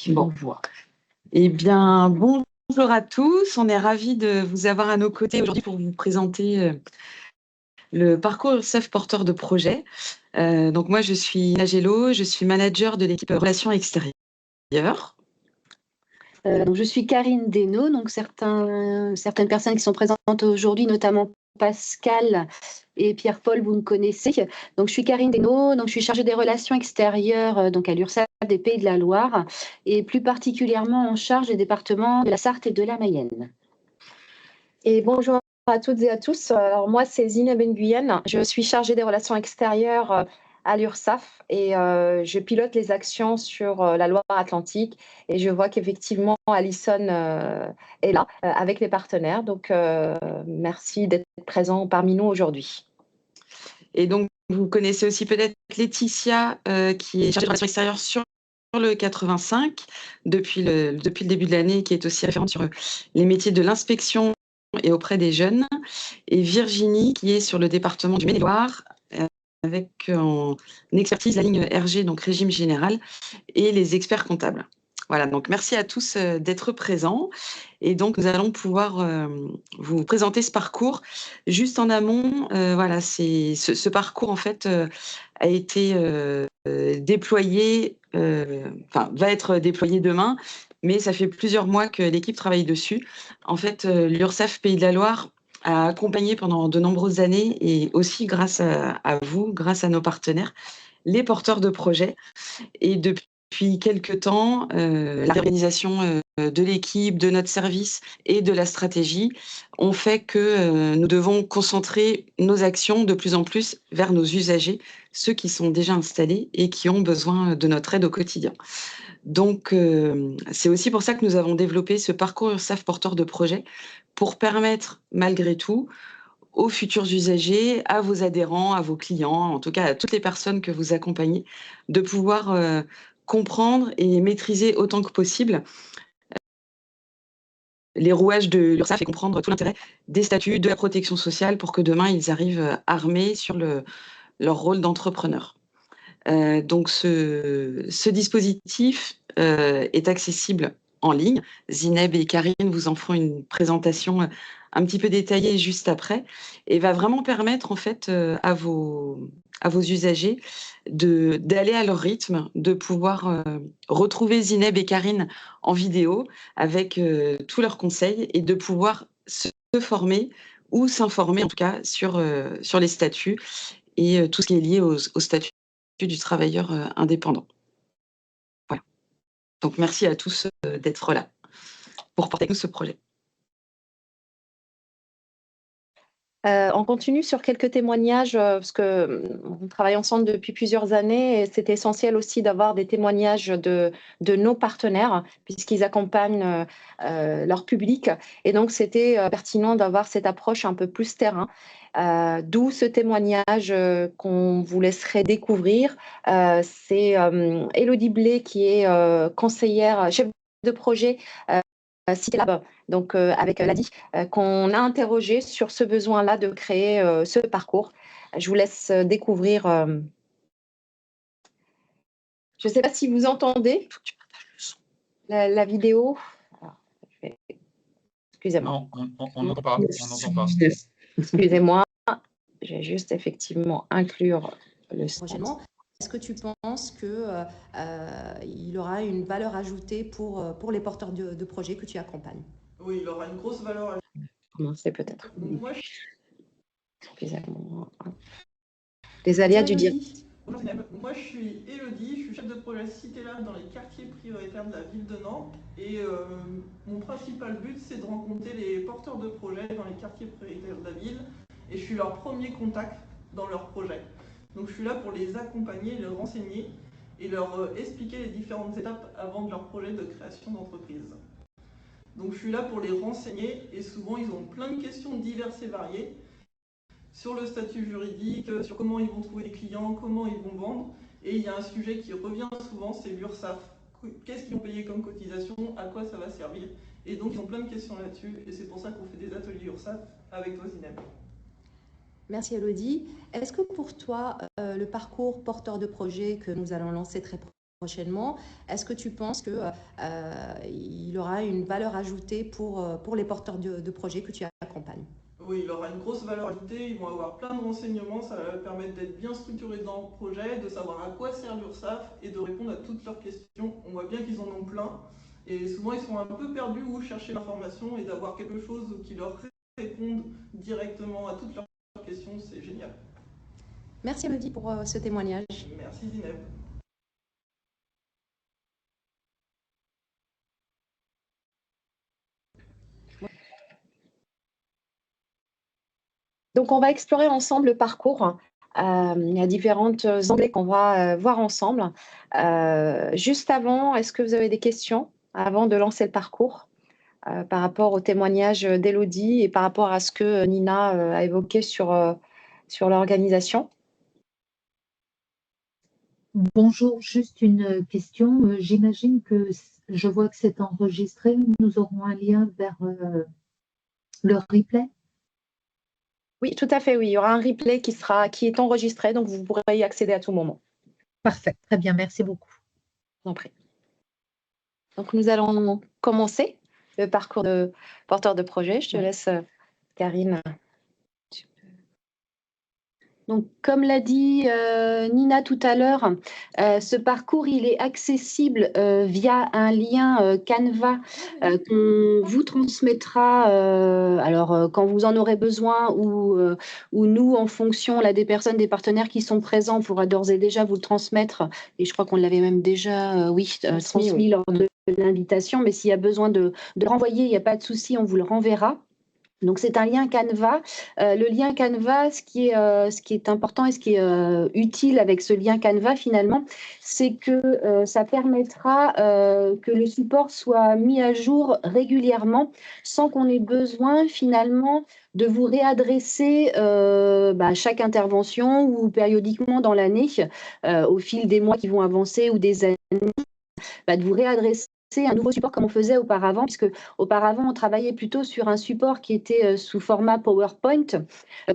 Bon. Eh bien, bonjour à tous. On est ravis de vous avoir à nos côtés aujourd'hui pour vous présenter le parcours URSAF porteur de projet. Donc moi, je suis Nagelo, je suis manager de l'équipe Relations extérieures. Donc je suis Karine Desnaud, donc certaines personnes qui sont présentes aujourd'hui, notamment Pascal et Pierre-Paul, vous me connaissez. Donc je suis Karine Desnaud, donc je suis chargée des relations extérieures donc à l'URSSAF des Pays de la Loire et plus particulièrement en charge des départements de la Sarthe et de la Mayenne. Et bonjour à toutes et à tous. Alors moi, c'est Zineb Nguyen. Je suis chargée des relations extérieures à l'URSSAF et je pilote les actions sur la Loire-Atlantique. Et je vois qu'effectivement, Alison est là avec les partenaires. Donc, merci d'être présent parmi nous aujourd'hui. Et donc, vous connaissez aussi peut-être Laetitia, qui est chargée de relations extérieures sur le 85 depuis le début de l'année, qui est aussi référente sur les métiers de l'inspection et auprès des jeunes, et Virginie qui est sur le département du Maine-et-Loire avec en expertise la ligne RG, donc régime général, et les experts comptables. Voilà, donc merci à tous d'être présents. Et donc, nous allons pouvoir vous présenter ce parcours. Juste en amont, voilà, ce parcours, en fait, a été déployé, va être déployé demain, mais ça fait plusieurs mois que l'équipe travaille dessus. En fait, l'URSSAF Pays de la Loire a accompagné pendant de nombreuses années, et aussi grâce à vous, grâce à nos partenaires, les porteurs de projets. Et depuis quelques temps, la réorganisation de l'équipe, de notre service et de la stratégie ont fait que nous devons concentrer nos actions de plus en plus vers nos usagers, ceux qui sont déjà installés et qui ont besoin de notre aide au quotidien. Donc, c'est aussi pour ça que nous avons développé ce parcours URSSAF porteur de projet pour permettre, malgré tout, aux futurs usagers, à vos adhérents, à vos clients, en tout cas à toutes les personnes que vous accompagnez, de pouvoir comprendre et maîtriser autant que possible les rouages de l'URSSAF et comprendre tout l'intérêt des statuts, de la protection sociale pour que demain ils arrivent armés sur leur rôle d'entrepreneur. Donc ce dispositif est accessible en ligne. Zineb et Karine vous en feront une présentation un petit peu détaillée juste après, et va vraiment permettre en fait à vos usagers d'aller à leur rythme, de pouvoir retrouver Zineb et Karine en vidéo avec tous leurs conseils, et de pouvoir se former ou s'informer en tout cas sur les statuts et tout ce qui est lié au statut du travailleur indépendant. Voilà. Donc merci à tous d'être là pour porter avec nous ce projet. On continue sur quelques témoignages parce qu'on travaille ensemble depuis plusieurs années et c'est essentiel aussi d'avoir des témoignages de nos partenaires puisqu'ils accompagnent leur public. Et donc, c'était pertinent d'avoir cette approche un peu plus terrain. D'où ce témoignage qu'on vous laisserait découvrir. C'est Élodie Blé qui est conseillère, chef de projet CityLab, donc avec Ladi, qu'on a interrogé sur ce besoin-là de créer ce parcours. Je vous laisse découvrir. Je ne sais pas si vous entendez la vidéo. Excusez-moi. Non, on n'entend pas. On n'entend pas. Excusez-moi, je vais juste effectivement inclure le Prochainement. Est-ce que tu penses qu'il aura une valeur ajoutée pour les porteurs de projets que tu accompagnes? Oui, il aura une grosse valeur ajoutée. Commencer peut-être. Moi, Excusez-moi. Les aléas du direct. Moi, je suis Élodie, je suis chef de projet CityLab dans les quartiers prioritaires de la ville de Nantes. Et mon principal but, c'est de rencontrer les porteurs de projets dans les quartiers prioritaires de la ville. Et je suis leur premier contact dans leur projet. Donc je suis là pour les accompagner, les renseigner et leur expliquer les différentes étapes avant de leur projet de création d'entreprise. Donc je suis là pour les renseigner et souvent ils ont plein de questions diverses et variées sur le statut juridique, sur comment ils vont trouver des clients, comment ils vont vendre. Et il y a un sujet qui revient souvent, c'est l'URSSAF. Qu'est-ce qu'ils ont payé comme cotisation, à quoi ça va servir? Et donc, ils ont plein de questions là-dessus. Et c'est pour ça qu'on fait des ateliers URSAF avec toi, Zineb. Merci Elodie. Est-ce que pour toi, le parcours porteur de projet que nous allons lancer très prochainement, est-ce que tu penses qu'il aura une valeur ajoutée pour les porteurs de projets que tu accompagnes? Oui, il aura une grosse valeur ajoutée, ils vont avoir plein de renseignements, ça va leur permettre d'être bien structurés dans le projet, de savoir à quoi sert l'URSSAF et de répondre à toutes leurs questions. On voit bien qu'ils en ont plein et souvent ils sont un peu perdus où chercher l'information et d'avoir quelque chose qui leur réponde directement à toutes leurs questions, c'est génial. Merci Elodie pour ce témoignage. Merci Zineb. Donc, on va explorer ensemble le parcours. Il y a différentes anglais qu'on va voir ensemble. Juste avant, est-ce que vous avez des questions avant de lancer le parcours par rapport au témoignage d'Elodie et par rapport à ce que Nina a évoqué sur l'organisation? Bonjour, juste une question. J'imagine que je vois que c'est enregistré. Nous aurons un lien vers le replay. Oui, tout à fait, oui. Il y aura un replay qui est enregistré, donc vous pourrez y accéder à tout moment. Parfait, très bien, merci beaucoup. Je vous en prie. Donc, nous allons commencer le parcours de porteur de projet. Je te laisse, Karine. Donc, comme l'a dit Nina tout à l'heure, ce parcours, il est accessible via un lien Canva qu'on vous transmettra quand vous en aurez besoin ou nous, en fonction là, des personnes, des partenaires qui sont présents, on pourra d'ores et déjà vous le transmettre. Et je crois qu'on l'avait même déjà, transmis lors de l'invitation. Mais s'il y a besoin de renvoyer, il n'y a pas de souci, on vous le renverra. Donc, c'est un lien Canva. Le lien Canva, ce qui est important et ce qui est utile avec ce lien Canva, finalement, c'est que ça permettra que le support soit mis à jour régulièrement sans qu'on ait besoin, finalement, de vous réadresser à chaque intervention ou périodiquement dans l'année, au fil des mois qui vont avancer ou des années, de vous réadresser un nouveau support comme on faisait auparavant, puisque auparavant on travaillait plutôt sur un support qui était sous format PowerPoint,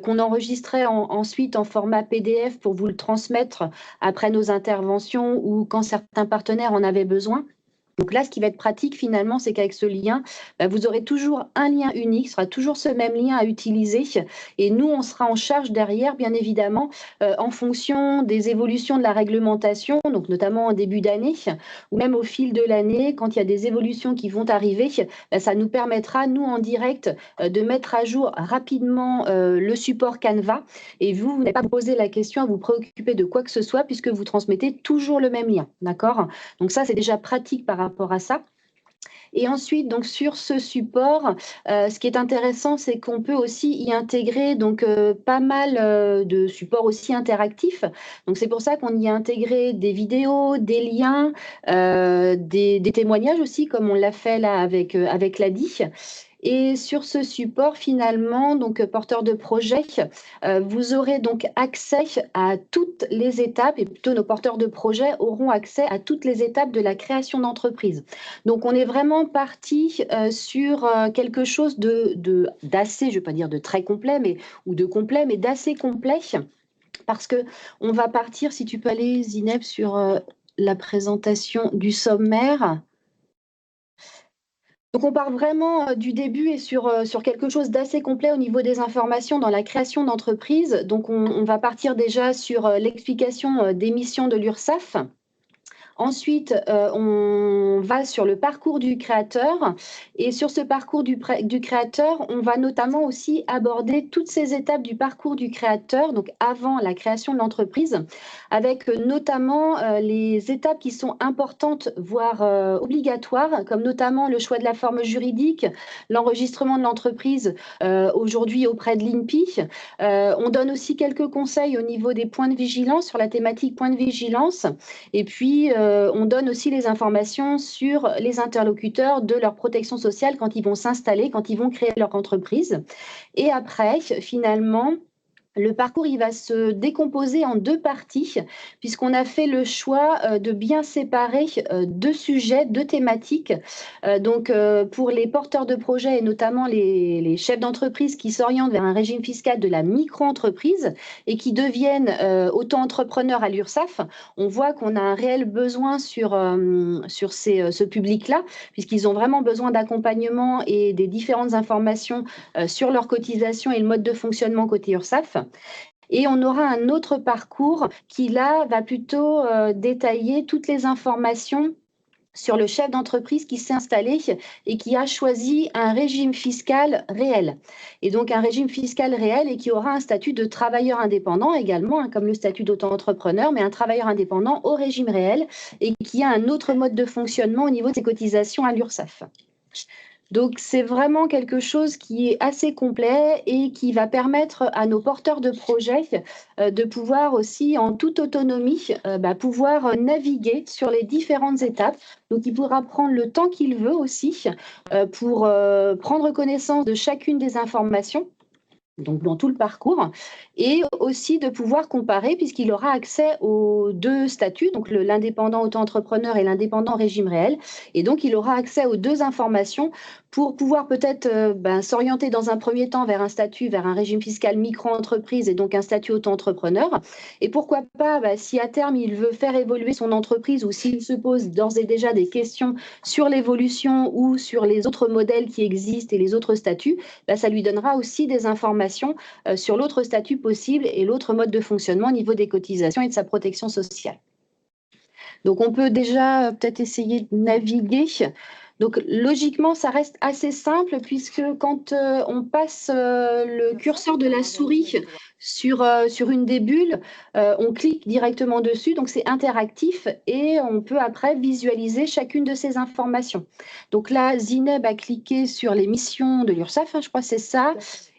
qu'on enregistrait ensuite en format PDF pour vous le transmettre après nos interventions ou quand certains partenaires en avaient besoin. Donc là, ce qui va être pratique finalement, c'est qu'avec ce lien, vous aurez toujours un lien unique, ce sera toujours ce même lien à utiliser. Et nous, on sera en charge derrière, bien évidemment, en fonction des évolutions de la réglementation, donc notamment en début d'année, ou même au fil de l'année, quand il y a des évolutions qui vont arriver, ça nous permettra, nous, en direct, de mettre à jour rapidement le support Canva. Et vous n'avez pas à vous poser la question, à vous préoccuper de quoi que ce soit, puisque vous transmettez toujours le même lien. D'accord ? Donc ça, c'est déjà pratique par rapport à ça. Et ensuite, donc sur ce support, ce qui est intéressant, c'est qu'on peut aussi y intégrer donc pas mal de supports aussi interactifs. Donc c'est pour ça qu'on y a intégré des vidéos, des liens, des témoignages aussi, comme on l'a fait là avec l'ADI. Et sur ce support, finalement, donc porteur de projet, vous aurez donc accès à toutes les étapes, et plutôt nos porteurs de projet auront accès à toutes les étapes de la création d'entreprise. Donc, on est vraiment parti sur quelque chose d'assez, je ne vais pas dire de très complet, ou de complet, mais d'assez complet, parce qu'on va partir, si tu peux aller, Zineb, sur la présentation du sommaire. Donc, on part vraiment du début et sur quelque chose d'assez complet au niveau des informations dans la création d'entreprise. Donc, on va partir déjà sur l'explication des missions de l'URSSAF. Ensuite, on va sur le parcours du créateur et sur ce parcours du créateur, on va notamment aussi aborder toutes ces étapes du parcours du créateur, donc avant la création de l'entreprise, avec notamment les étapes qui sont importantes, voire obligatoires, comme notamment le choix de la forme juridique, l'enregistrement de l'entreprise aujourd'hui auprès de l'INPI. On donne aussi quelques conseils au niveau des points de vigilance, sur la thématique points de vigilance, et puis on donne aussi les informations sur les interlocuteurs de leur protection sociale quand ils vont s'installer, quand ils vont créer leur entreprise. Et après, finalement, Le parcours, il va se décomposer en 2 parties, puisqu'on a fait le choix de bien séparer 2 sujets, 2 thématiques. Donc, pour les porteurs de projets et notamment les chefs d'entreprise qui s'orientent vers un régime fiscal de la micro-entreprise et qui deviennent auto-entrepreneurs à l'URSSAF, on voit qu'on a un réel besoin sur ce public-là, puisqu'ils ont vraiment besoin d'accompagnement et des différentes informations sur leur cotisation et le mode de fonctionnement côté URSSAF. Et on aura un autre parcours qui, là, va plutôt détailler toutes les informations sur le chef d'entreprise qui s'est installé et qui a choisi un régime fiscal réel. Et donc, un régime fiscal réel et qui aura un statut de travailleur indépendant également, comme le statut d'auto-entrepreneur, mais un travailleur indépendant au régime réel et qui a un autre mode de fonctionnement au niveau de ses cotisations à l'URSSAF. Donc, c'est vraiment quelque chose qui est assez complet et qui va permettre à nos porteurs de projets de pouvoir aussi, en toute autonomie, pouvoir naviguer sur les différentes étapes. Donc, il pourra prendre le temps qu'il veut aussi pour prendre connaissance de chacune des informations, donc dans tout le parcours, et aussi de pouvoir comparer puisqu'il aura accès aux 2 statuts, donc l'indépendant auto-entrepreneur et l'indépendant régime réel, et donc il aura accès aux 2 informations pour pouvoir peut-être s'orienter dans un premier temps vers un statut, vers un régime fiscal micro-entreprise et donc un statut auto-entrepreneur, et pourquoi pas, si à terme il veut faire évoluer son entreprise ou s'il se pose d'ores et déjà des questions sur l'évolution ou sur les autres modèles qui existent et les autres statuts, ça lui donnera aussi des informations sur l'autre statut possible et l'autre mode de fonctionnement au niveau des cotisations et de sa protection sociale. Donc, on peut déjà peut-être essayer de naviguer. Donc, logiquement, ça reste assez simple puisque quand on passe le curseur de la souris sur une des bulles, on clique directement dessus, donc c'est interactif et on peut après visualiser chacune de ces informations. Donc là, Zineb a cliqué sur les missions de l'URSSAF, je crois que c'est ça.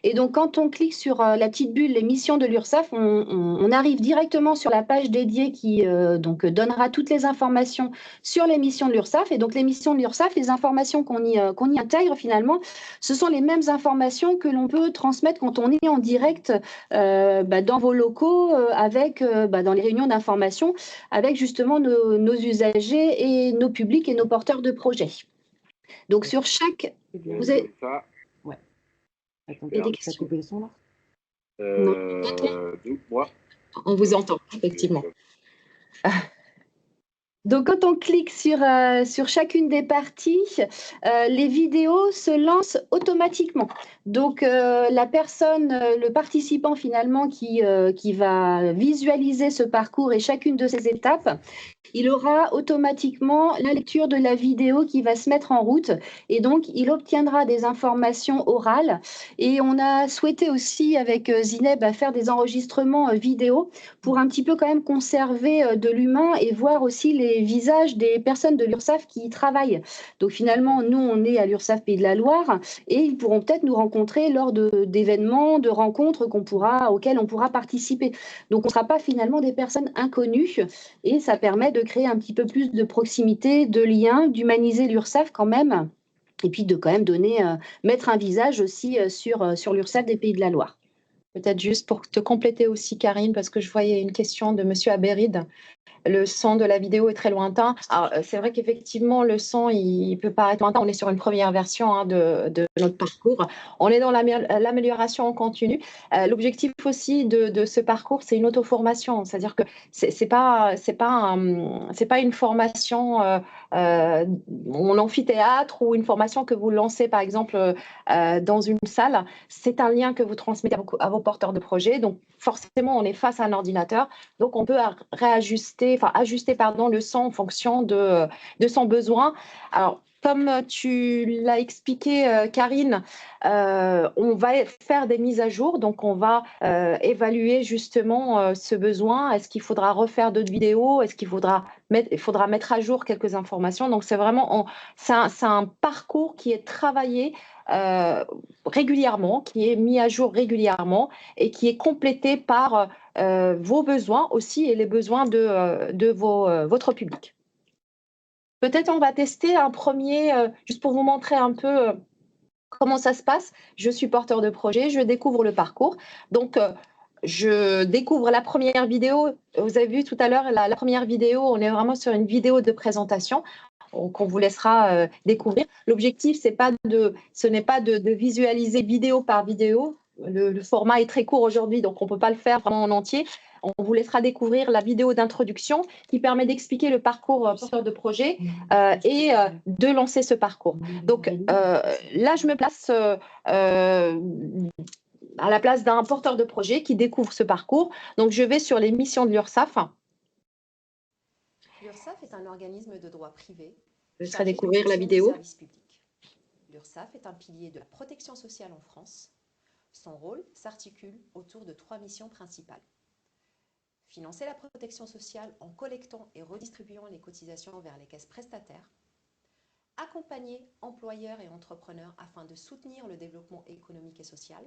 Et donc, quand on clique sur la petite bulle, les missions de l'URSSAF, on arrive directement sur la page dédiée qui donnera toutes les informations sur les missions de l'URSSAF. Et donc, les missions de l'URSSAF, les informations qu'on y intègre finalement, ce sont les mêmes informations que l'on peut transmettre quand on est en direct dans vos locaux, dans les réunions d'information, avec justement nos usagers et nos publics et nos porteurs de projets. Donc, sur chaque... Vous avez... Ouais. Il y a des questions. Coupé le son, là Non, on vous entend, effectivement. Donc, quand on clique sur chacune des parties, les vidéos se lancent automatiquement. Donc, la personne, le participant finalement qui va visualiser ce parcours et chacune de ces étapes, il aura automatiquement la lecture de la vidéo qui va se mettre en route et donc il obtiendra des informations orales. Et on a souhaité aussi avec Zineb faire des enregistrements vidéo pour un petit peu quand même conserver de l'humain et voir aussi les visages des personnes de l'URSSAF qui y travaillent. Donc finalement, nous, on est à l'URSSAF Pays de la Loire et ils pourront peut-être nous rencontrer lors d'événements, de rencontres auxquelles on pourra participer. Donc on ne sera pas finalement des personnes inconnues et ça permet de créer un petit peu plus de proximité, de lien, d'humaniser l'URSSAF quand même, et puis de quand même mettre un visage aussi sur l'URSSAF des Pays de la Loire. Peut-être juste pour te compléter aussi, Karine, parce que je voyais une question de Monsieur Abéride. Le son de la vidéo est très lointain. Alors, c'est vrai qu'effectivement, le son, il peut paraître lointain. On est sur une première version de notre parcours. On est dans l'amélioration en continu. L'objectif aussi de ce parcours, c'est une auto-formation. C'est-à-dire que c'est pas une formation en amphithéâtre ou une formation que vous lancez, par exemple, dans une salle. C'est un lien que vous transmettez à vos porteurs de projet. Donc, forcément, on est face à un ordinateur. Donc, on peut ajuster le son en fonction de son besoin. Alors, comme tu l'as expliqué, Karine, on va faire des mises à jour. Donc, on va évaluer justement ce besoin. Est-ce qu'il faudra refaire d'autres vidéos? Est-ce qu'il faudra mettre à jour quelques informations? Donc, c'est vraiment c'est un parcours qui est travaillé régulièrement, qui est mis à jour régulièrement et qui est complété par vos besoins aussi et les besoins de votre public. Peut-être on va tester un premier, juste pour vous montrer un peu comment ça se passe. Je suis porteur de projet, je découvre le parcours. Donc, je découvre la première vidéo. Vous avez vu tout à l'heure la première vidéo, on est vraiment sur une vidéo de présentation qu'on vous laissera découvrir. L'objectif, ce n'est pas de visualiser vidéo par vidéo. Le format est très court aujourd'hui, donc on ne peut pas le faire vraiment en entier. On vous laissera découvrir la vidéo d'introduction qui permet d'expliquer le parcours porteur de projet et de lancer ce parcours. Donc là, je me place à la place d'un porteur de projet qui découvre ce parcours. Donc, je vais sur les missions de l'URSSAF. L'URSSAF est un organisme de droit privé. Je laisserai découvrir la vidéo. L'URSSAF est un pilier de la protection sociale en France. Son rôle s'articule autour de 3 missions principales. Financer la protection sociale en collectant et redistribuant les cotisations vers les caisses prestataires. Accompagner employeurs et entrepreneurs afin de soutenir le développement économique et social.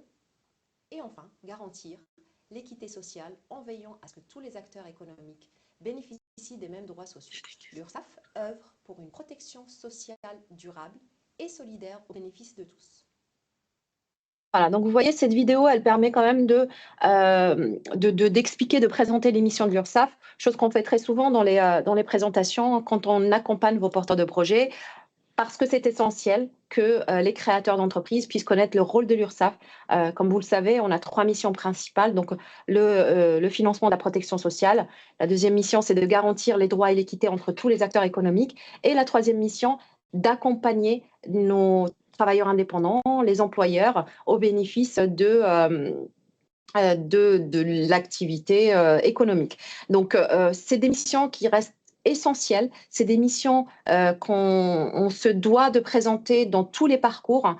Et enfin, garantir l'équité sociale en veillant à ce que tous les acteurs économiques bénéficient des mêmes droits sociaux. L'URSSAF œuvre pour une protection sociale durable et solidaire au bénéfice de tous. Voilà, donc vous voyez, cette vidéo, elle permet quand même d'expliquer, de présenter les missions de l'URSSAF, chose qu'on fait très souvent dans les présentations quand on accompagne vos porteurs de projets, parce que c'est essentiel que les créateurs d'entreprises puissent connaître le rôle de l'URSSAF. Comme vous le savez, on a 3 missions principales, donc le financement de la protection sociale. La deuxième mission, c'est de garantir les droits et l'équité entre tous les acteurs économiques. Et la troisième mission, d'accompagner nos travailleurs indépendants, les employeurs, au bénéfice de l'activité économique. Donc, c'est des missions qui restent essentielles. C'est des missions qu'on se doit de présenter dans tous les parcours,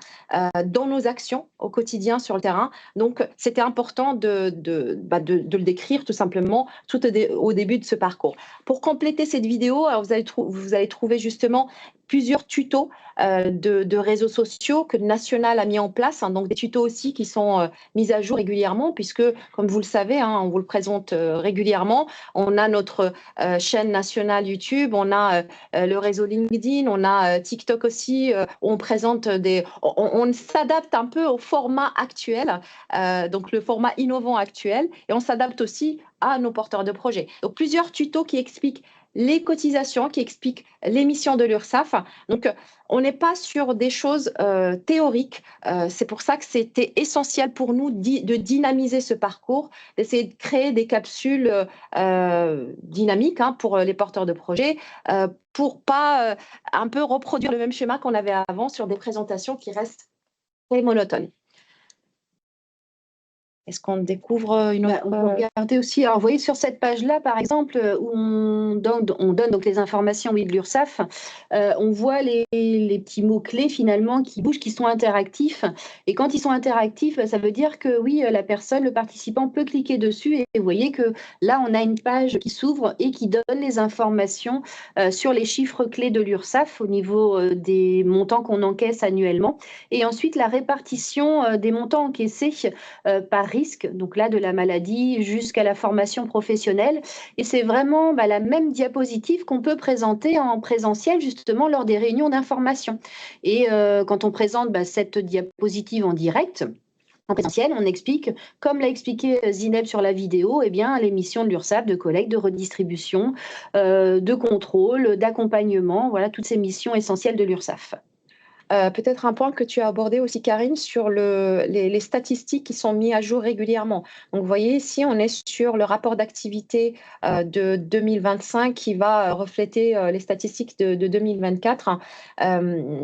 dans nos actions au quotidien sur le terrain. Donc, c'était important de le décrire tout simplement tout au début de ce parcours. Pour compléter cette vidéo, alors vous allez trouver justement plusieurs tutos de réseaux sociaux que National a mis en place, hein, donc des tutos aussi qui sont mis à jour régulièrement, puisque, comme vous le savez, hein, on vous le présente régulièrement. On a notre chaîne nationale YouTube, on a le réseau LinkedIn, on a TikTok aussi, où on présente on s'adapte un peu au format actuel, donc le format innovant actuel, et on s'adapte aussi à nos porteurs de projets. Donc, plusieurs tutos qui expliquent les cotisations, qui expliquent les missions de l'URSSAF. Donc, on n'est pas sur des choses théoriques. C'est pour ça que c'était essentiel pour nous de dynamiser ce parcours, d'essayer de créer des capsules dynamiques, hein, pour les porteurs de projets, pour pas un peu reproduire le même schéma qu'on avait avant sur des présentations qui restent très monotones. Est-ce qu'on découvre une autre... On peut regarder aussi, alors vous voyez sur cette page-là, par exemple, où on donne donc les informations de l'URSSAF, on voit les petits mots-clés finalement qui bougent, qui sont interactifs. Et quand ils sont interactifs, ça veut dire que oui, la personne, le participant peut cliquer dessus. Et vous voyez que là, on a une page qui s'ouvre et qui donne les informations sur les chiffres clés de l'URSSAF au niveau des montants qu'on encaisse annuellement. Et ensuite, la répartition des montants encaissés par risque, donc là de la maladie jusqu'à la formation professionnelle. Et c'est vraiment la même diapositive qu'on peut présenter en présentiel justement lors des réunions d'information. Et quand on présente cette diapositive en direct, en présentiel, on explique, comme l'a expliqué Zineb sur la vidéo, eh bien, les missions de l'URSSAF, de collecte, de redistribution, de contrôle, d'accompagnement, voilà toutes ces missions essentielles de l'URSSAF. Peut-être un point que tu as abordé aussi, Karine, sur les statistiques qui sont mises à jour régulièrement. Donc, vous voyez ici, on est sur le rapport d'activité de 2025 qui va refléter les statistiques de 2024.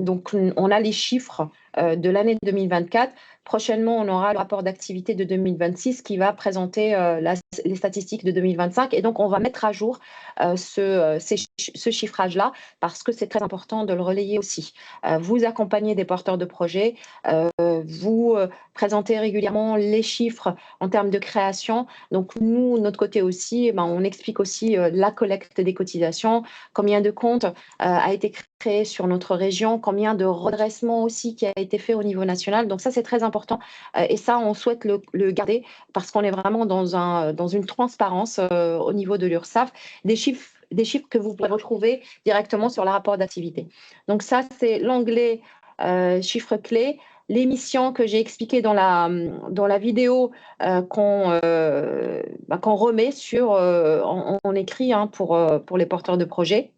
Donc, on a les chiffres de l'année 2024. Prochainement, on aura le rapport d'activité de 2026 qui va présenter les statistiques de 2025. Et donc, on va mettre à jour ce chiffrage-là parce que c'est très important de le relayer aussi. Vous accompagnez des porteurs de projets, vous présentez régulièrement les chiffres en termes de création. Donc, nous, de notre côté aussi, on explique aussi la collecte des cotisations, combien de comptes a été créé sur notre région, combien de redressements aussi qui a été fait au niveau national. Donc, ça, c'est très important. Et ça, on souhaite le garder parce qu'on est vraiment dans une transparence au niveau de l'URSSAF. Des chiffres que vous pouvez retrouver directement sur le rapport d'activité. Donc ça, c'est l'onglet chiffres clés. les missions que j'ai expliquées dans la vidéo qu'on remet en écrit pour les porteurs de projets.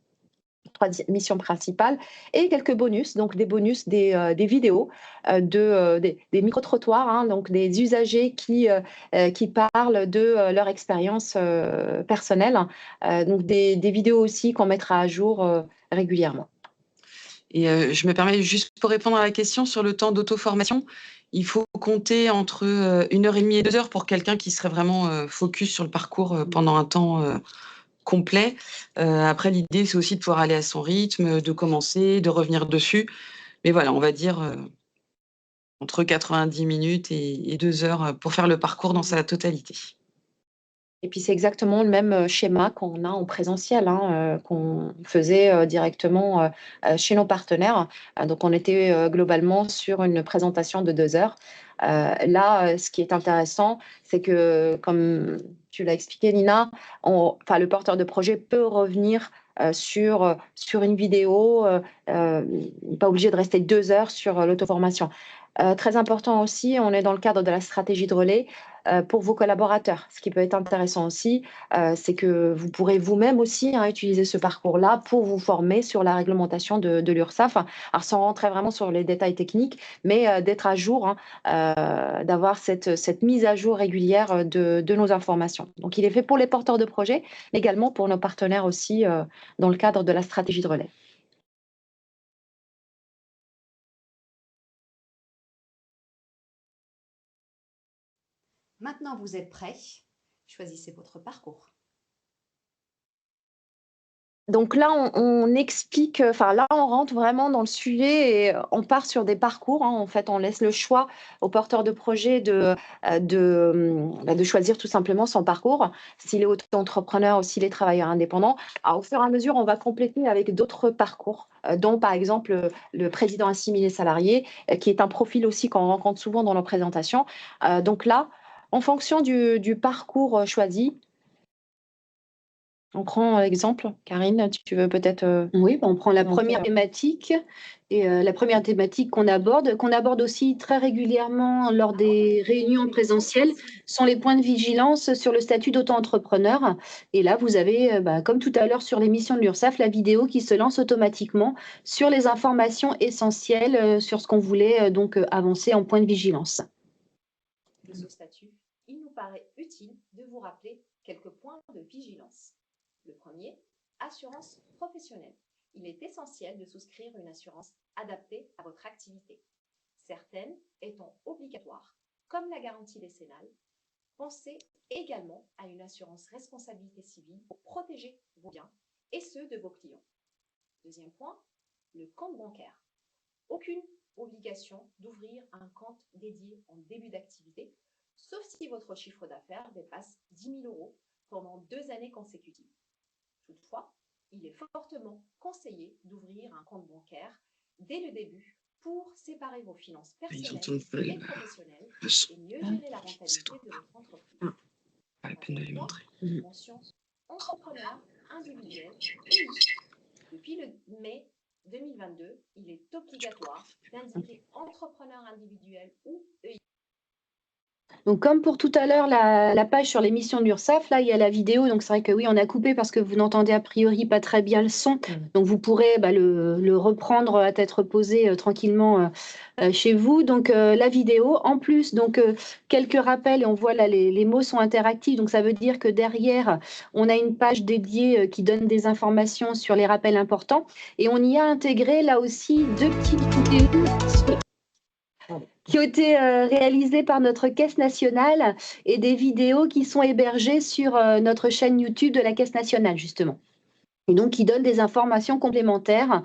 3 missions principales et quelques bonus, donc des bonus des vidéos, des micro-trottoirs, hein, donc des usagers qui parlent de leur expérience personnelle, donc des vidéos aussi qu'on mettra à jour régulièrement. Et je me permets juste pour répondre à la question sur le temps d'auto-formation, il faut compter entre 1h30 et 2 heures pour quelqu'un qui serait vraiment focus sur le parcours pendant un temps complet. Après, l'idée, c'est aussi de pouvoir aller à son rythme, de commencer, de revenir dessus. Mais voilà, on va dire entre 90 minutes et 2 heures pour faire le parcours dans sa totalité. Et puis c'est exactement le même schéma qu'on a en présentiel, hein, qu'on faisait directement chez nos partenaires. Donc on était globalement sur une présentation de 2 heures. Là, ce qui est intéressant, c'est que, comme tu l'as expliqué, Nina, le porteur de projet peut revenir sur une vidéo, pas obligé de rester 2 heures sur l'auto-formation. Très important aussi, on est dans le cadre de la stratégie de relais pour vos collaborateurs. Ce qui peut être intéressant aussi, c'est que vous pourrez vous-même aussi utiliser ce parcours-là pour vous former sur la réglementation de l'URSSAF. Alors sans rentrer vraiment sur les détails techniques, mais d'être à jour, d'avoir cette mise à jour régulière de nos informations. Donc il est fait pour les porteurs de projets, mais également pour nos partenaires aussi dans le cadre de la stratégie de relais. Maintenant, vous êtes prêts. Choisissez votre parcours. Donc là, on explique, là, on rentre vraiment dans le sujet et on part sur des parcours. En fait, on laisse le choix aux porteurs de projet de choisir tout simplement son parcours, s'il est auto-entrepreneur ou s'il est travailleur indépendant. Alors, au fur et à mesure, on va compléter avec d'autres parcours, dont par exemple le président assimilé salarié, qui est un profil aussi qu'on rencontre souvent dans nos présentations. Donc là, en fonction du parcours choisi, on prend exemple. Karine, tu veux peut-être… Oui, on prend la première thématique. Et la première thématique qu'on aborde aussi très régulièrement lors des réunions présentielles, sont les points de vigilance sur le statut d'auto-entrepreneur. Et là, vous avez, comme tout à l'heure sur l'émission de l'URSSAF, la vidéo qui se lance automatiquement sur les informations essentielles sur ce qu'on voulait donc avancer en point de vigilance. De ce statut, il nous paraît utile de vous rappeler quelques points de vigilance. Le premier, assurance professionnelle. Il est essentiel de souscrire une assurance adaptée à votre activité. Certaines étant obligatoires, comme la garantie décennale, pensez également à une assurance responsabilité civile pour protéger vos biens et ceux de vos clients. Deuxième point, le compte bancaire. Aucune obligation d'ouvrir un compte dédié en début d'activité, sauf si votre chiffre d'affaires dépasse 10 000 € pendant 2 années consécutives. Toutefois, il est fortement conseillé d'ouvrir un compte bancaire dès le début pour séparer vos finances personnelles et professionnelles et mieux gérer la rentabilité de votre entreprise. Pas la peine de lui montrer. Mention entrepreneur individuel unique. Depuis le mai 2022, il est obligatoire d'indiquer entrepreneur individuel ou EI. Donc, comme pour tout à l'heure, la page sur l'émission de l'URSSAF, là, il y a la vidéo. Donc, c'est vrai que oui, on a coupé parce que vous n'entendez a priori pas très bien le son. Donc, vous pourrez le reprendre à tête reposée tranquillement chez vous. Donc, la vidéo. En plus, donc, quelques rappels. Et on voit là, les mots sont interactifs. Donc, ça veut dire que derrière, on a une page dédiée qui donne des informations sur les rappels importants. Et on y a intégré, là aussi, 2 petites vidéos qui ont été réalisées par notre Caisse nationale et des vidéos qui sont hébergées sur notre chaîne YouTube de la Caisse nationale, justement. Et donc, qui donnent des informations complémentaires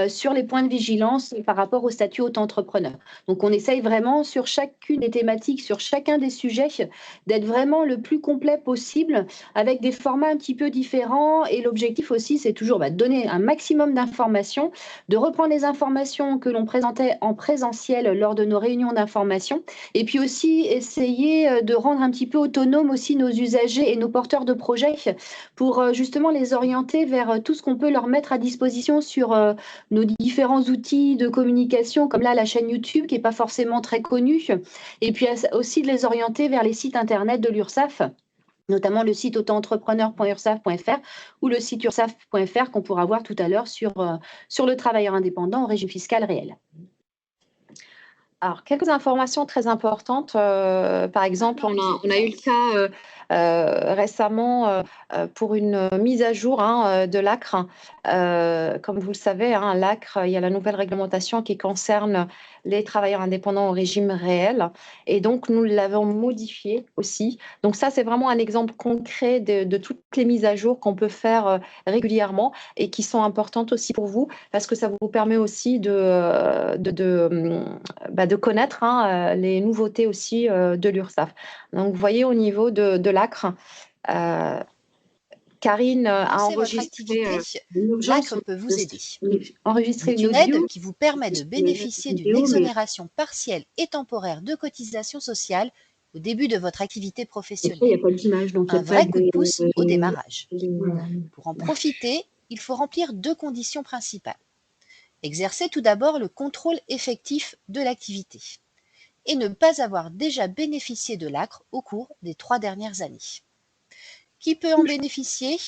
sur les points de vigilance par rapport au statut auto-entrepreneur. Donc, on essaye vraiment sur chacune des thématiques, sur chacun des sujets, d'être vraiment le plus complet possible avec des formats un petit peu différents. Et l'objectif aussi, c'est toujours de donner un maximum d'informations, de reprendre les informations que l'on présentait en présentiel lors de nos réunions d'information, et puis aussi essayer de rendre un petit peu autonomes aussi nos usagers et nos porteurs de projets pour justement les orienter vers vers tout ce qu'on peut leur mettre à disposition sur nos différents outils de communication, comme là la chaîne YouTube qui n'est pas forcément très connue, et puis aussi de les orienter vers les sites internet de l'URSSAF, notamment le site autoentrepreneur.ursaf.fr ou le site ursaf.fr qu'on pourra voir tout à l'heure sur le travailleur indépendant au régime fiscal réel. Alors, quelques informations très importantes. Par exemple, on a eu le cas récemment pour une mise à jour de l'ACRE. Comme vous le savez, l'ACRE, il y a la nouvelle réglementation qui concerne les travailleurs indépendants au régime réel. Et donc, nous l'avons modifié aussi. Donc, ça, c'est vraiment un exemple concret de toutes les mises à jour qu'on peut faire régulièrement et qui sont importantes aussi pour vous parce que ça vous permet aussi de connaître les nouveautés aussi de l'URSSAF. Donc, vous voyez, au niveau de l'ACRE, Karine a enregistré l'ACRE peut vous aider. Enregistrer une aide qui vous permet de bénéficier d'une exonération partielle et temporaire de cotisation sociale au début de votre activité professionnelle. Il n'y a pas d'image, donc un vrai coup de pouce au démarrage. Pour en profiter, il faut remplir 2 conditions principales. Exercer tout d'abord le contrôle effectif de l'activité et ne pas avoir déjà bénéficié de l'ACRE au cours des 3 dernières années. Qui peut en bénéficier?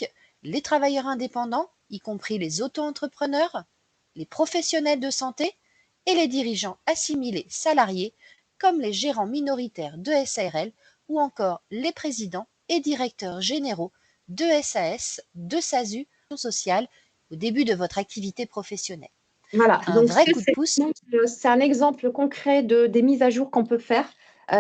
Les travailleurs indépendants, y compris les auto-entrepreneurs, les professionnels de santé et les dirigeants assimilés salariés, comme les gérants minoritaires de SARL ou encore les présidents et directeurs généraux de SAS, de SASU, sociale au début de votre activité professionnelle. Voilà, Un donc vrai coup de pouce. c'est un exemple concret des mises à jour qu'on peut faire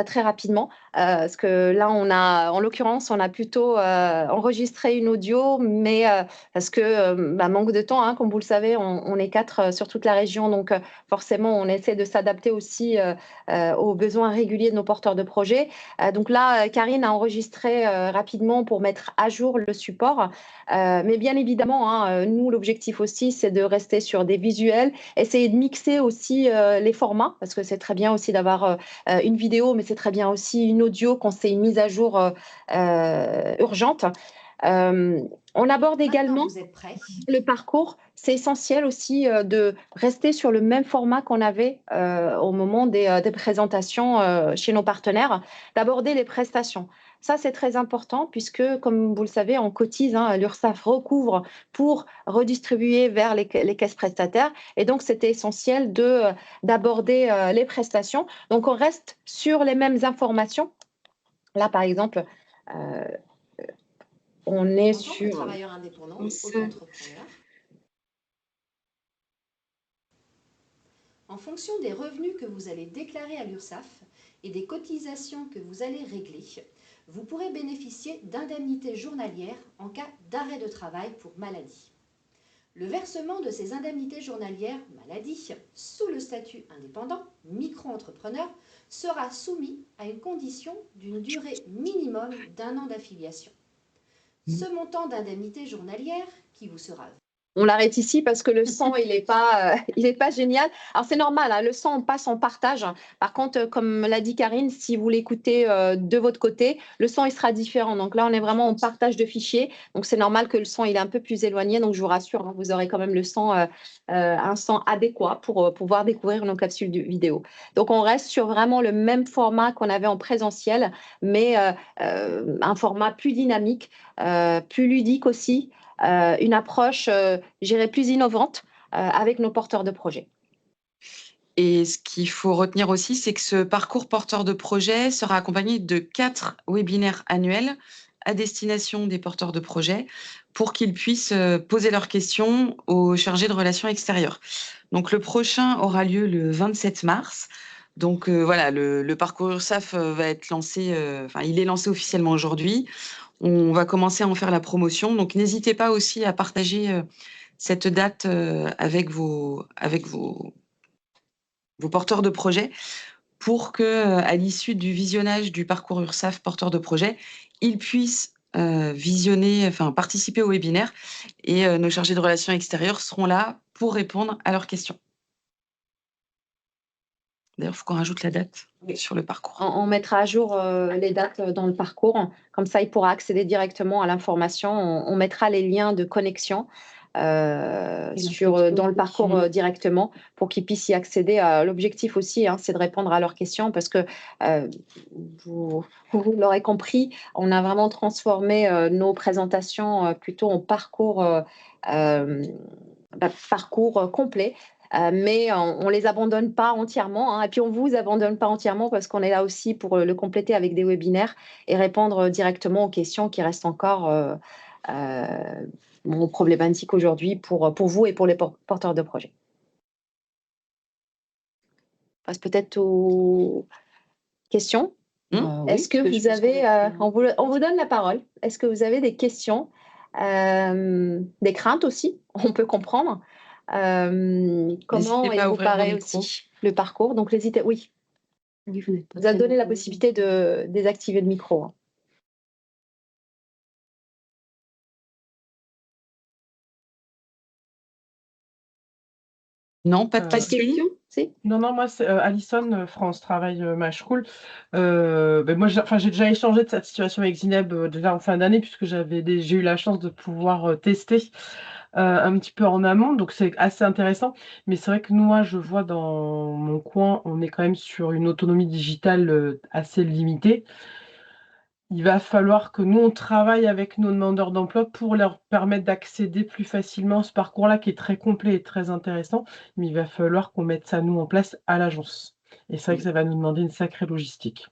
très rapidement. Parce que là, en l'occurrence, on a plutôt enregistré une audio, mais parce que manque de temps, comme vous le savez, on est 4 sur toute la région, donc forcément, on essaie de s'adapter aussi aux besoins réguliers de nos porteurs de projets. Donc là, Karine a enregistré rapidement pour mettre à jour le support. Mais bien évidemment, nous, l'objectif aussi, c'est de rester sur des visuels, essayer de mixer aussi les formats, parce que c'est très bien aussi d'avoir une vidéo, mais c'est très bien aussi une audio quand c'est une mise à jour urgente. On aborde également le parcours. C'est essentiel aussi de rester sur le même format qu'on avait au moment des présentations chez nos partenaires, d'aborder les prestations. Ça, c'est très important puisque, comme vous le savez, on cotise, l'URSSAF recouvre pour redistribuer vers les caisses prestataires. Et donc, c'était essentiel d'aborder les prestations. Donc, on reste sur les mêmes informations. Là, par exemple, on est sur... travailleur indépendant, auto-entrepreneur. En fonction des revenus que vous allez déclarer à l'URSSAF et des cotisations que vous allez régler, vous pourrez bénéficier d'indemnités journalières en cas d'arrêt de travail pour maladie. Le versement de ces indemnités journalières maladie sous le statut indépendant, micro-entrepreneur, sera soumis à une condition d'une durée minimum d'1 an d'affiliation. Ce montant d'indemnité journalière qui vous sera... On l'arrête ici parce que le son, il n'est pas génial. Alors, c'est normal, le son, on passe en partage. Par contre, comme l'a dit Karine, si vous l'écoutez de votre côté, le son, il sera différent. Donc là, on est vraiment en partage de fichiers. Donc, c'est normal que le son, il est un peu plus éloigné. Donc, je vous rassure, vous aurez quand même le son, un son adéquat pour pouvoir découvrir nos capsules vidéo. Donc, on reste sur vraiment le même format qu'on avait en présentiel, mais un format plus dynamique, plus ludique aussi. Une approche, je dirais, plus innovante avec nos porteurs de projets. Et ce qu'il faut retenir aussi, c'est que ce parcours porteur de projet sera accompagné de 4 webinaires annuels à destination des porteurs de projets pour qu'ils puissent poser leurs questions aux chargés de relations extérieures. Donc, le prochain aura lieu le 27 mars. Donc, voilà, le parcours URSSAF va être lancé, il est lancé officiellement aujourd'hui. On va commencer à en faire la promotion. Donc, n'hésitez pas aussi à partager cette date avec vos porteurs de projets pour que, à l'issue du visionnage du parcours URSSAF porteur de projet, ils puissent participer au webinaire et nos chargés de relations extérieures seront là pour répondre à leurs questions. D'ailleurs, il faut qu'on rajoute la date sur le parcours. On mettra à jour les dates dans le parcours. Comme ça, il pourra accéder directement à l'information. On mettra les liens de connexion dans le parcours directement pour qu'ils puissent y accéder. L'objectif aussi, c'est de répondre à leurs questions parce que vous l'aurez compris, on a vraiment transformé nos présentations plutôt en parcours complet. Mais on ne les abandonne pas entièrement. Et puis, on ne vous abandonne pas entièrement parce qu'on est là aussi pour le compléter avec des webinaires et répondre directement aux questions qui restent encore problématiques aujourd'hui pour vous et pour les porteurs de projets. On passe peut-être aux questions. Est-ce que vous avez... on vous donne la parole. Est-ce que vous avez des questions, des craintes aussi? On peut comprendre. Comment il vous paraît aussi le parcours? Donc, n'hésitez, oui. Vous a donné la possibilité de désactiver le micro. Non, pas de questions. Non, moi, c'est Alison, France Travail Mashcool. Moi, j'ai déjà échangé de cette situation avec Zineb déjà en fin d'année, puisque j'ai eu la chance de pouvoir tester un petit peu en amont, donc c'est assez intéressant. Mais c'est vrai que moi, je vois dans mon coin, on est quand même sur une autonomie digitale assez limitée. Il va falloir que nous, on travaille avec nos demandeurs d'emploi pour leur permettre d'accéder plus facilement à ce parcours-là qui est très complet et très intéressant. Mais il va falloir qu'on mette ça, nous, en place à l'agence. Et c'est vrai que ça va nous demander une sacrée logistique.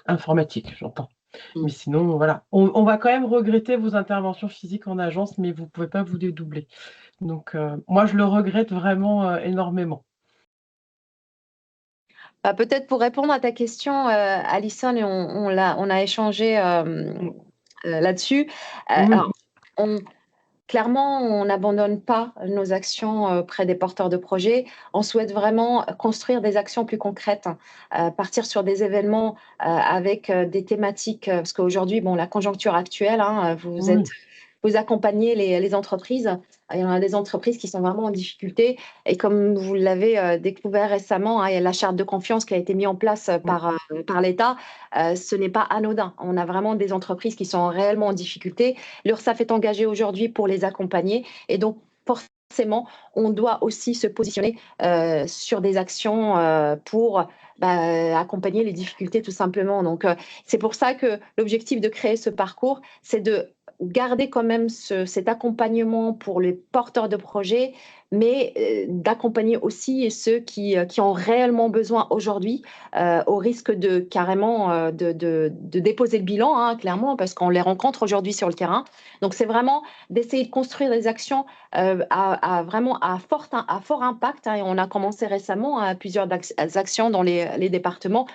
Informatique, j'entends. Mais sinon, voilà. On va quand même regretter vos interventions physiques en agence, mais vous ne pouvez pas vous dédoubler. Donc, moi, je le regrette vraiment énormément. Peut-être pour répondre à ta question, Alison, et on a échangé là-dessus. Alors, clairement, on n'abandonne pas nos actions auprès des porteurs de projets. On souhaite vraiment construire des actions plus concrètes, partir sur des événements avec des thématiques, parce qu'aujourd'hui, la conjoncture actuelle, vous accompagnez les entreprises. Il y en a des entreprises qui sont vraiment en difficulté. Et comme vous l'avez découvert récemment, il y a la charte de confiance qui a été mise en place par l'État. Ce n'est pas anodin. On a vraiment des entreprises qui sont réellement en difficulté. L'URSSAF est engagée aujourd'hui pour les accompagner. Et donc, forcément, on doit aussi se positionner sur des actions pour accompagner les difficultés tout simplement. Donc, c'est pour ça que l'objectif de créer ce parcours, c'est de garder quand même cet accompagnement pour les porteurs de projets, mais d'accompagner aussi ceux qui ont réellement besoin aujourd'hui, au risque de carrément de déposer le bilan, clairement, parce qu'on les rencontre aujourd'hui sur le terrain. Donc, c'est vraiment d'essayer de construire des actions vraiment à fort impact. Et on a commencé récemment plusieurs actions dans les départements,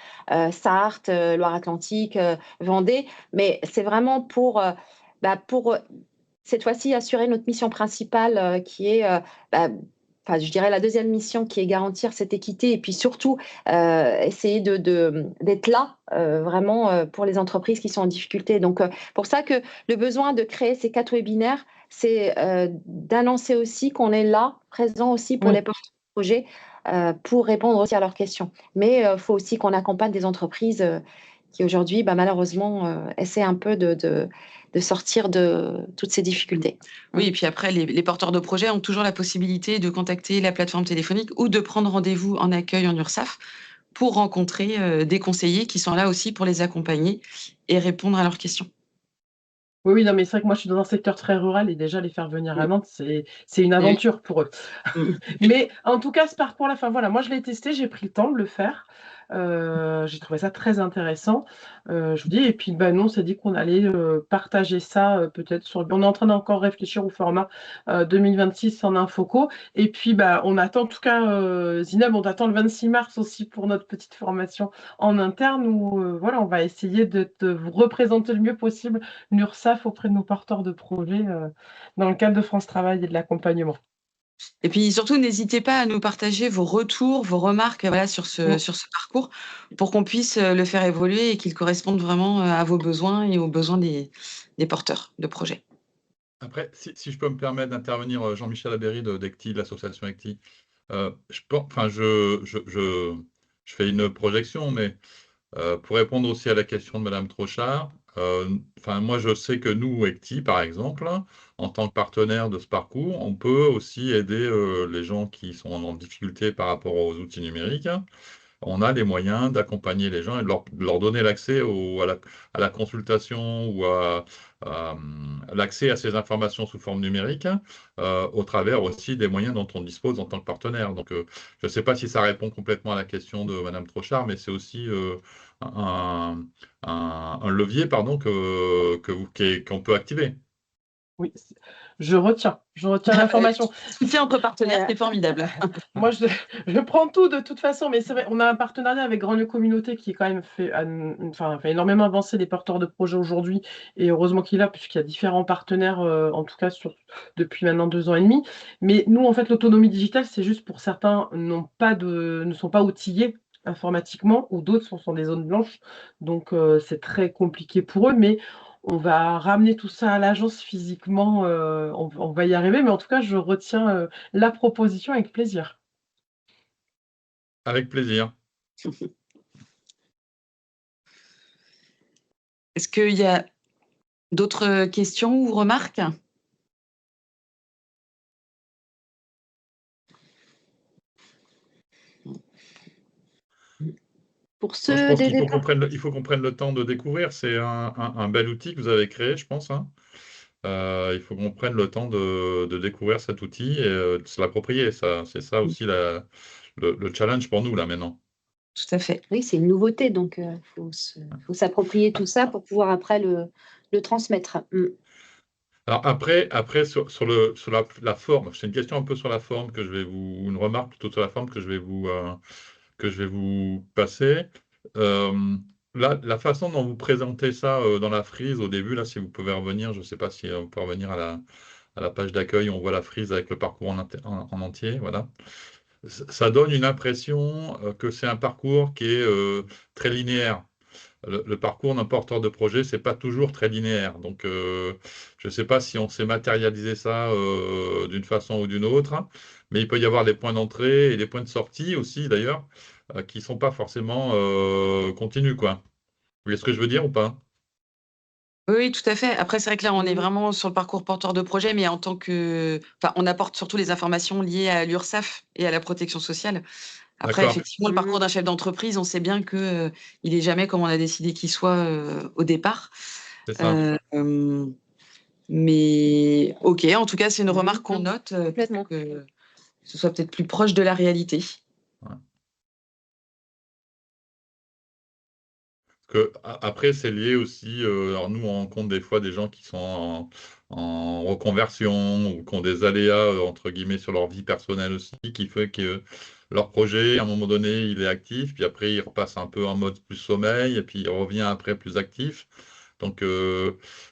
Sarthe, Loire-Atlantique, Vendée, mais c'est vraiment pour cette fois-ci assurer notre mission principale qui est, je dirais la deuxième mission qui est garantir cette équité et puis surtout essayer d'être là vraiment pour les entreprises qui sont en difficulté. Donc, pour ça que le besoin de créer ces 4 webinaires, c'est d'annoncer aussi qu'on est là, présent aussi pour les porteurs de projets pour répondre aussi à leurs questions. Mais il faut aussi qu'on accompagne des entreprises qui aujourd'hui, malheureusement, essaient un peu de sortir de toutes ces difficultés. Oui, et puis après, les porteurs de projets ont toujours la possibilité de contacter la plateforme téléphonique ou de prendre rendez-vous en accueil en URSSAF pour rencontrer des conseillers qui sont là aussi pour les accompagner et répondre à leurs questions. Oui, non, mais c'est vrai que moi, je suis dans un secteur très rural et déjà, les faire venir à Nantes, c'est une aventure pour eux. Mais en tout cas, ce parcours-là, voilà, moi, je l'ai testé, j'ai pris le temps de le faire. J'ai trouvé ça très intéressant. Je vous dis, et puis nous, on s'est dit qu'on allait partager ça peut-être on est en train d'encore réfléchir au format 2026 en infoco. Et puis on attend en tout cas, Zineb, on attend le 26 mars aussi pour notre petite formation en interne où on va essayer de vous représenter le mieux possible l'URSSAF auprès de nos porteurs de projets dans le cadre de France Travail et de l'accompagnement. Et puis surtout, n'hésitez pas à nous partager vos retours, vos remarques sur ce parcours pour qu'on puisse le faire évoluer et qu'il corresponde vraiment à vos besoins et aux besoins des porteurs de projets. Après, si je peux me permettre d'intervenir, Jean-Michel Abéry d'ECTI, de l'association ECTI, je je fais une projection, mais pour répondre aussi à la question de Madame Trochard, moi je sais que nous, ECTI par exemple, en tant que partenaire de ce parcours, on peut aussi aider les gens qui sont en difficulté par rapport aux outils numériques. On a les moyens d'accompagner les gens et de leur donner l'accès à la consultation ou à l'accès à ces informations sous forme numérique au travers aussi des moyens dont on dispose en tant que partenaire. Donc, je ne sais pas si ça répond complètement à la question de Madame Trochard, mais c'est aussi un levier pardon, qu'on peut activer. Oui, je retiens l'information. Soutien entre partenaires, c'est formidable. Moi, je prends tout de toute façon, mais c'est vrai, on a un partenariat avec Grand Lieu Communauté qui quand même fait énormément avancer les porteurs de projets aujourd'hui, et heureusement qu'il a, puisqu'il y a différents partenaires, en tout cas depuis maintenant 2 ans et demi. Mais nous, en fait, l'autonomie digitale, c'est juste pour certains ne sont pas outillés informatiquement, ou d'autres sont des zones blanches, donc c'est très compliqué pour eux, mais on va ramener tout ça à l'agence physiquement, on va y arriver, mais en tout cas, je retiens la proposition avec plaisir. Avec plaisir. Est-ce qu'il y a d'autres questions ou remarques? Pour Je ceux pense des qu'il faut qu'on prenne le temps de découvrir. C'est un bel outil que vous avez créé, je pense. Il faut qu'on prenne le temps de découvrir cet outil et de se l'approprier. C'est ça aussi le challenge pour nous, là, maintenant. Tout à fait. Oui, c'est une nouveauté, donc il faut s'approprier tout ça pour pouvoir après le transmettre. Alors après sur la forme, c'est une question un peu sur la forme une remarque plutôt sur la forme que je vais vous passer. La façon dont vous présentez ça dans la frise au début, là, si vous pouvez revenir, je ne sais pas si on peut revenir à la page d'accueil, on voit la frise avec le parcours en entier, voilà. Ça donne une impression que c'est un parcours qui est très linéaire. Le parcours d'un porteur de projet, c'est pas toujours très linéaire. Donc, je ne sais pas si on sait matérialiser ça d'une façon ou d'une autre, mais il peut y avoir des points d'entrée et des points de sortie aussi, d'ailleurs, qui ne sont pas forcément continus, quoi. Vous voyez ce que je veux dire ou pas? Oui, tout à fait. Après, c'est vrai que là, on est vraiment sur le parcours porteur de projet, mais on apporte surtout les informations liées à l'URSSAF et à la protection sociale. Après, D'accord. effectivement, le parcours d'un chef d'entreprise, on sait bien que il est jamais comme on a décidé qu'il soit au départ. C'est ça. Mais OK, en tout cas, c'est une remarque qu'on note pour Complètement. que ce soit peut-être plus proche de la réalité. Ouais. Après, c'est lié aussi, alors nous, on rencontre des fois des gens qui sont en reconversion ou qui ont des aléas, entre guillemets, sur leur vie personnelle aussi, qui fait que leur projet, à un moment donné, il est actif, puis après, il repasse un peu en mode plus sommeil, et puis il revient après plus actif. Donc,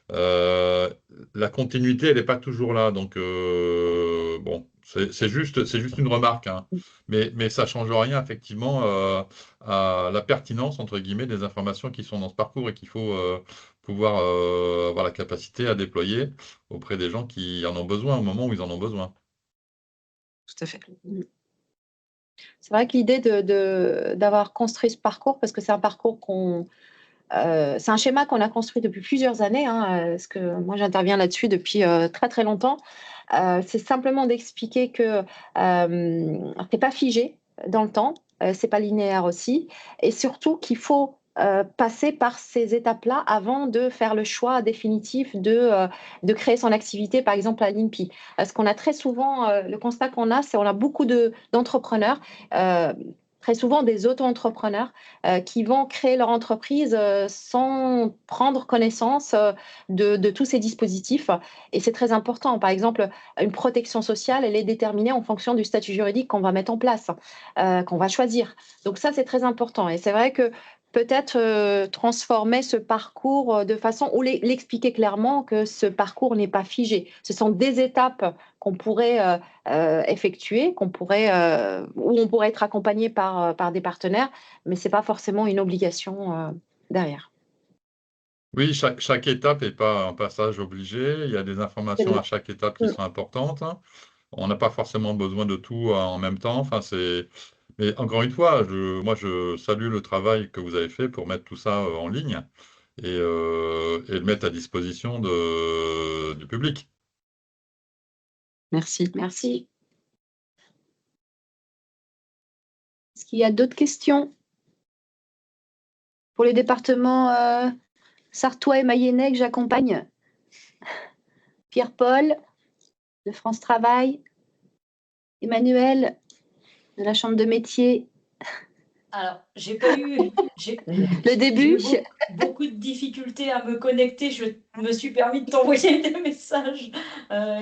la continuité, elle n'est pas toujours là. Donc, bon, c'est juste une remarque, hein. Mais ça ne change rien, effectivement, à la pertinence, entre guillemets, des informations qui sont dans ce parcours et qu'il faut pouvoir avoir la capacité à déployer auprès des gens qui en ont besoin au moment où ils en ont besoin. Tout à fait. C'est vrai que l'idée d'avoir construit ce parcours, parce que c'est un parcours c'est un schéma qu'on a construit depuis plusieurs années, parce que moi j'interviens là-dessus depuis très très longtemps. C'est simplement d'expliquer que c'est pas figé dans le temps, c'est pas linéaire aussi, et surtout qu'il faut passer par ces étapes-là avant de faire le choix définitif de créer son activité, par exemple à l'INPI. Parce qu'on a très souvent, le constat qu'on a, c'est qu'on a beaucoup d'entrepreneurs, très souvent des auto-entrepreneurs qui vont créer leur entreprise sans prendre connaissance de tous ces dispositifs. Et c'est très important. Par exemple, une protection sociale, elle est déterminée en fonction du statut juridique qu'on va mettre en place, qu'on va choisir. Donc ça, c'est très important. Et c'est vrai que peut-être transformer ce parcours de façon ou l'expliquer clairement que ce parcours n'est pas figé. Ce sont des étapes qu'on pourrait effectuer, où on pourrait être accompagné par des partenaires, mais ce n'est pas forcément une obligation derrière. Oui, chaque étape n'est pas un passage obligé. Il y a des informations à chaque étape qui sont importantes. On n'a pas forcément besoin de tout en même temps. Mais encore une fois, moi, je salue le travail que vous avez fait pour mettre tout ça en ligne et le mettre à disposition du public. Merci. Merci. Est-ce qu'il y a d'autres questions pour les départements sarthois et mayennais que j'accompagne? Pierre-Paul de France Travail, Emmanuel de la Chambre de métier. Alors, j'ai pas eu Le début. j'ai eu beaucoup de difficultés à me connecter. Je me suis permis de t'envoyer des messages.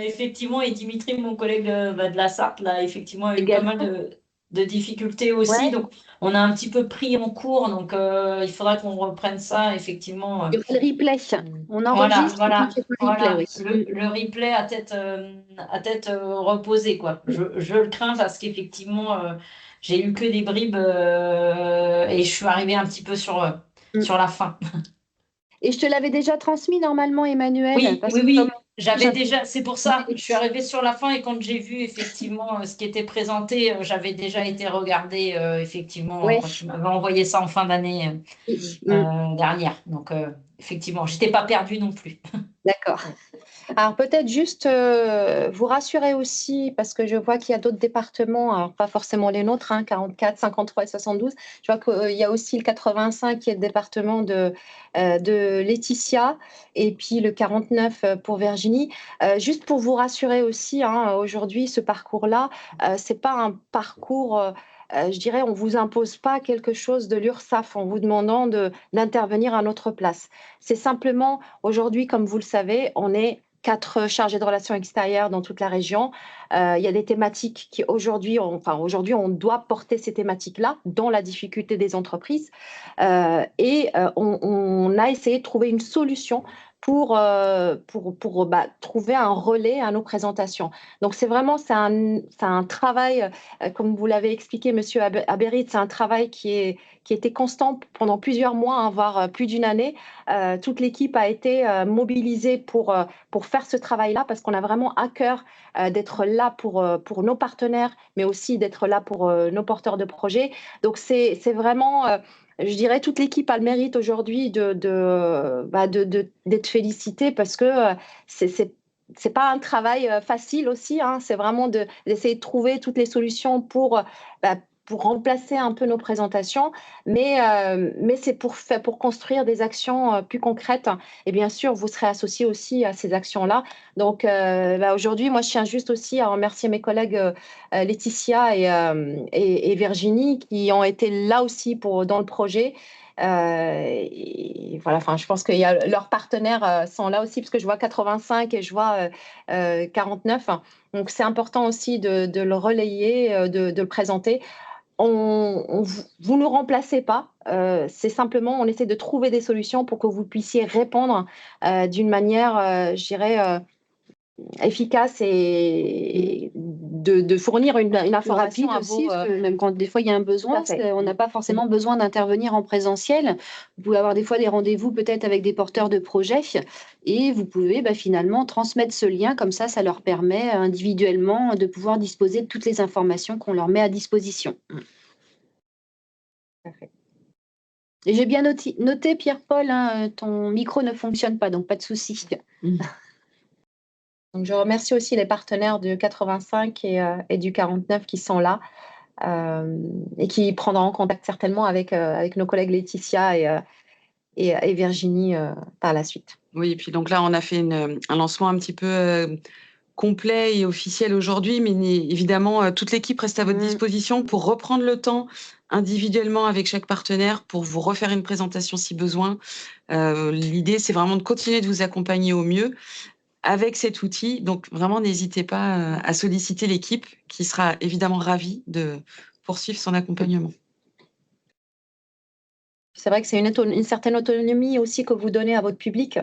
Effectivement, et Dimitri, mon collègue de la Sarthe, là, effectivement, a eu pas mal de difficultés aussi. Ouais. Donc, on a un petit peu pris en cours. Donc, il faudra qu'on reprenne ça, effectivement. Il y aura le replay. On enregistre. Voilà. Le replay, oui. Le replay à tête reposée, quoi. Je le crains parce qu'effectivement, j'ai eu que des bribes et je suis arrivée un petit peu sur la fin. Et je te l'avais déjà transmis normalement, Emmanuel. Oui. J'avais déjà, c'est pour ça, je suis arrivée sur la fin et quand j'ai vu effectivement ce qui était présenté, j'avais déjà été regardée effectivement quand tu m'avais envoyé ça en fin d'année dernière. Donc effectivement, j'étais pas perdue non plus. D'accord. Alors peut-être juste vous rassurer aussi, parce que je vois qu'il y a d'autres départements, alors pas forcément les nôtres, 44, 53 et 72. Je vois qu'il y a aussi le 85 qui est le département de Laetitia et puis le 49 pour Virginie. Juste pour vous rassurer aussi, aujourd'hui, ce parcours-là, c'est pas un parcours... je dirais, on ne vous impose pas quelque chose de l'URSSAF en vous demandant d'intervenir à notre place. C'est simplement, aujourd'hui, comme vous le savez, on est 4 chargés de relations extérieures dans toute la région. Il y a des thématiques qui aujourd'hui, on doit porter ces thématiques-là dans la difficulté des entreprises. On a essayé de trouver une solution pour trouver un relais à nos présentations. Donc, c'est un travail, comme vous l'avez expliqué, Monsieur Aberit, c'est un travail qui était constant pendant plusieurs mois, voire plus d'une année. Toute l'équipe a été mobilisée pour faire ce travail-là parce qu'on a vraiment à cœur d'être là pour nos partenaires, mais aussi d'être là pour nos porteurs de projets. Donc, c'est vraiment... je dirais toute l'équipe a le mérite aujourd'hui d'être félicitée parce que c'est pas un travail facile aussi. C'est vraiment d'essayer de trouver toutes les solutions pour remplacer un peu nos présentations, mais c'est pour construire des actions plus concrètes. Et bien sûr, vous serez associés aussi à ces actions-là. Donc, aujourd'hui, moi, je tiens juste aussi à remercier mes collègues Laetitia et Virginie qui ont été là aussi dans le projet. Et voilà, je pense que leurs partenaires sont là aussi parce que je vois 85 et je vois 49. Donc, c'est important aussi de le relayer, de le présenter. Vous ne nous remplacez pas, c'est simplement on essaie de trouver des solutions pour que vous puissiez répondre d'une manière, je dirais, efficace et de fournir une information rapide aussi, parce que même quand des fois il y a un besoin, on n'a pas forcément besoin d'intervenir en présentiel. Vous pouvez avoir des fois des rendez-vous peut-être avec des porteurs de projets et vous pouvez finalement transmettre ce lien, comme ça leur permet individuellement de pouvoir disposer de toutes les informations qu'on leur met à disposition. Et j'ai bien noté Pierre-Paul, ton micro ne fonctionne pas, donc pas de souci. Donc, je remercie aussi les partenaires du 85 et du 49 qui sont là et qui prendront contact certainement avec nos collègues Laetitia et Virginie par la suite. Oui, et puis donc là, on a fait un lancement un petit peu complet et officiel aujourd'hui, mais évidemment, toute l'équipe reste à votre disposition pour reprendre le temps individuellement avec chaque partenaire pour vous refaire une présentation si besoin. L'idée, c'est vraiment de continuer de vous accompagner au mieux avec cet outil. Donc, vraiment, n'hésitez pas à solliciter l'équipe qui sera évidemment ravie de poursuivre son accompagnement. C'est vrai que c'est une certaine autonomie aussi que vous donnez à votre public.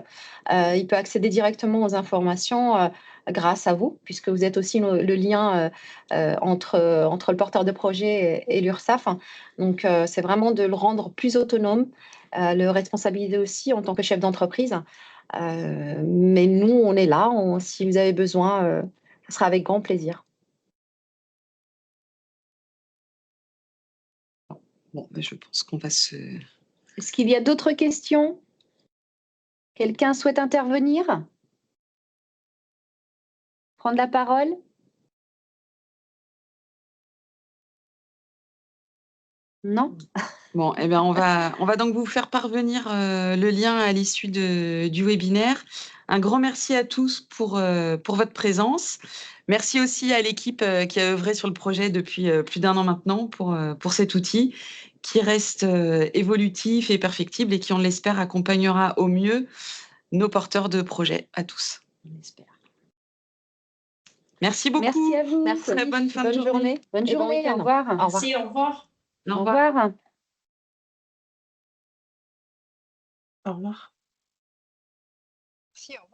Il peut accéder directement aux informations grâce à vous, puisque vous êtes aussi le lien entre le porteur de projet et l'URSSAF. Donc, c'est vraiment de le rendre plus autonome, le responsabiliser aussi en tant que chef d'entreprise. Mais nous, on est là. Si vous avez besoin, ce sera avec grand plaisir. Bon, je pense qu'on va se... Est-ce qu'il y a d'autres questions? Quelqu'un souhaite intervenir? Prendre la parole? Non? Bon, eh bien, on va donc vous faire parvenir le lien à l'issue du webinaire. Un grand merci à tous pour votre présence. Merci aussi à l'équipe qui a œuvré sur le projet depuis plus d'1 an maintenant pour cet outil qui reste évolutif et perfectible et qui, on l'espère, accompagnera au mieux nos porteurs de projets à tous. On espère. Merci beaucoup. Merci à vous. Merci. Très bonne fin de journée. Bonne Et bon journée. week-end. Au revoir. Au revoir. Merci, au revoir. Au Au revoir. revoir. Au revoir. Merci, au revoir.